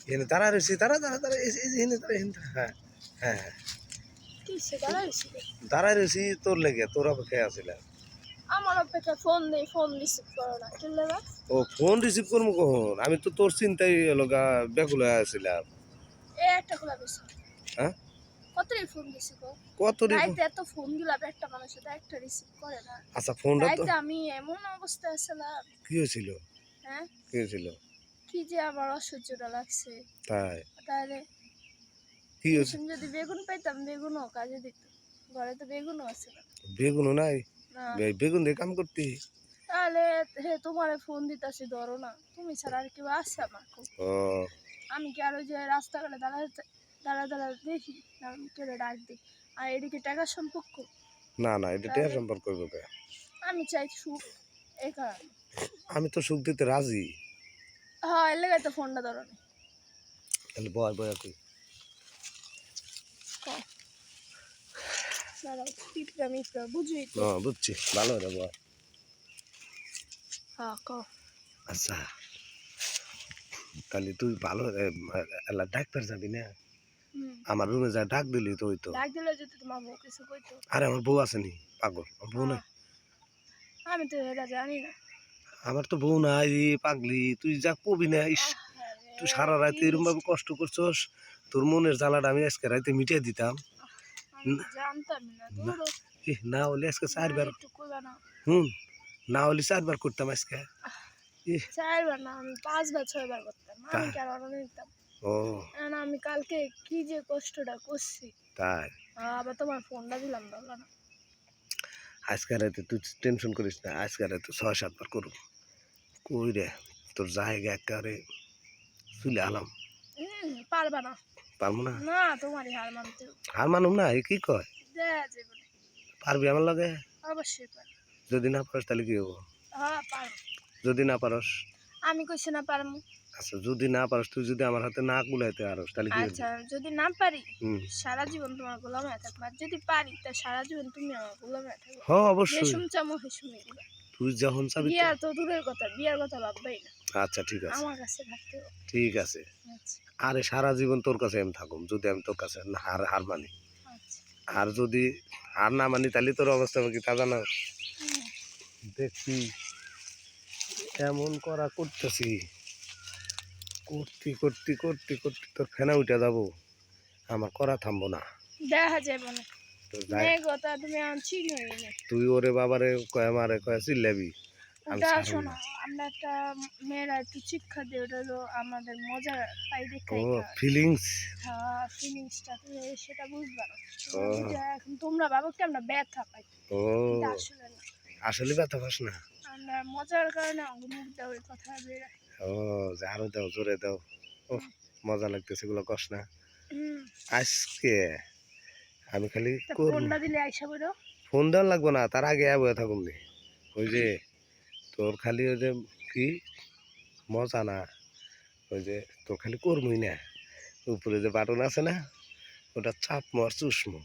এনে তারা রয়েছে তারা তারা তারা এনে তারা এনে হ্যাঁ হ্যাঁ হ্যাঁ দাঁড়ায় রয়েছি তোর লেগে তোর অপেক্ষায় আসছিলাম আমার অপেক্ষা ফোন দেই ফোন রিসিভ করো না কি লাগা ও ফোন রিসিভ করবো কখন আমি তো তোর চিন্তাই লগা ব্যাকুল হয়ে আসছিলাম একটা খোলা দিছি হ্যাঁ কতই ফোন দিছি গো কত রাইতে এত ফোন দিলাম একটা মানুষের তো একটা রিসিভ করে না আচ্ছা ফোনটা তো রাইতে আমি এমন অবস্থায় ছিলাম কি হয়েছিল হ্যাঁ কি হয়েছিল কি যে আমার অসহ্যটা লাগছে তাই তাহলে কি হয়েছে যদি বেগুন পাইতাম বেগুনও কাজে দিত ঘরে তো বেগুনও আছে না বেগুনও নাই না বেগুন দিয়ে কাম করতি তাহলে হে তোমারে ফোন দিতাছি ধরো না তুমি ছাড়া আর কেউ আসছে আমার খুব ও আমি কি আর ওই যে রাস্তাঘাটে দাঁড়া দেখি আমি কেউ ডাক দিই আর এদিকে টাকার সম্পর্ক না না এটা টের সম্পর্ক করবো কে আমি চাই সুখ এই কারণে আমি তো সুখ দিতে রাজি হ্যাঁ এর লেগে তো ফোনটা ধরো না তাহলে বয় বয় কই বুঝি বুঝছি ভালো রে বয় হ্যাঁ কও আচ্ছা তাহলে তুই ভালো এলা ডাক্তার যাবি না আমার রুমে যা ডাক দিলি তো ওই তো ডাক দিলে যদি তোমার বউ কিছু কইতো আরে আমার বউ আসেনি পাগল আমার বউ না আমি তো এটা জানি না আমার তো বউ নাই পাগলি তুই যা কবি না ইস তুই সারা রাতে এরকম ভাবে কষ্ট করছস তোর মনের জ্বালাটা আমি আজকে রাতে মিটিয়ে দিতাম জানতাম না না হলে আজকে চারবার একটু কইবা না না হলে চারবার করতাম আজকে চারবার না আমি 5 বার 6 বার করতাম আমি কেন নিতাম ও আমি কালকে কি যে কষ্টটা করছি তাই আবার তোমার ফোনটা দিলাম বললা না আজকে রাতে তুই টেনশন করিস না আজকে রাতে 6-7 বার করব কই রে তোর জায়গা একেবারে চলে আলাম পারবা না পারবো না না তোমারই হার মানতে হার মানুম না এ কি কয় পারবি আমার লগে অবশ্যই পারবো যদি না পারস তাহলে কি হবো হ্যাঁ পারবো যদি না পারস আমি কইছি না পারমু আচ্ছা যদি না পারস তুই যদি আমার হাতে না গুলাইতে পারস তাহলে কি আচ্ছা যদি না পারি সারা জীবন তোমার গোলাম হয়ে থাকবো আর যদি পারি তা সারা জীবন তুমি আমার গোলাম হয়ে থাকবে হ্যাঁ অবশ্যই রেশম চামো হেসুমি দিবা তুই যখন চাবি বিয়া তো দূরের কথা বিয়ার কথা ভাববাই না আচ্ছা ঠিক আছে আমার কাছে থাকতে হবে ঠিক আছে আরে সারা জীবন তোর কাছে আমি থাকুম যদি আমি তোর কাছে হার মানি আর যদি হার না মানি তাহলে তোর অবস্থা কি তা জানো দেখছি এমন করা করতেছি করতে করতে করতে করতে তোর ফেনা উঠে যাবো আমার করা থামবো না দেখা যাবে না কথা তুমি আনছি তুই ওরে বাবারে কয় মারে কয় চিল্লাবি শোনো আমরা একটা মেয়েরা একটু শিক্ষা দিই ওটা হলো আমাদের মজা পাই দেখে ফিলিংস হ্যাঁ ফিলিংসটা তুমি সেটা বুঝবা না এখন তোমরা ভাবো কি আমরা ব্যথা পাই আসলে না আসলে ব্যথা পাস না আমরা মজার কারণে মুখ দাও ওই কথা বেরোয় ও আরো দাও জোরে দাও ও মজা লাগতেছে এগুলো কস না আজকে আমি খালি ফোনটা দিলে আইসা বলো ফোন দেওয়া লাগবো না তার আগে বয়ে থাকুন নি ওই যে তোর খালি ওই যে কি মজা না ওই যে তোর খালি কর্মই না উপরে যে বাটন আছে না ওটা চাপ মার চুষমো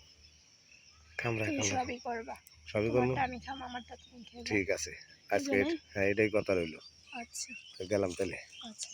কামড়া সবই করবা সবই করবো আমি খাম আমারটা তুমি খেয়ে ঠিক আছে আজকে হ্যাঁ এটাই কথা রইলো আচ্ছা গেলাম তাহলে আচ্ছা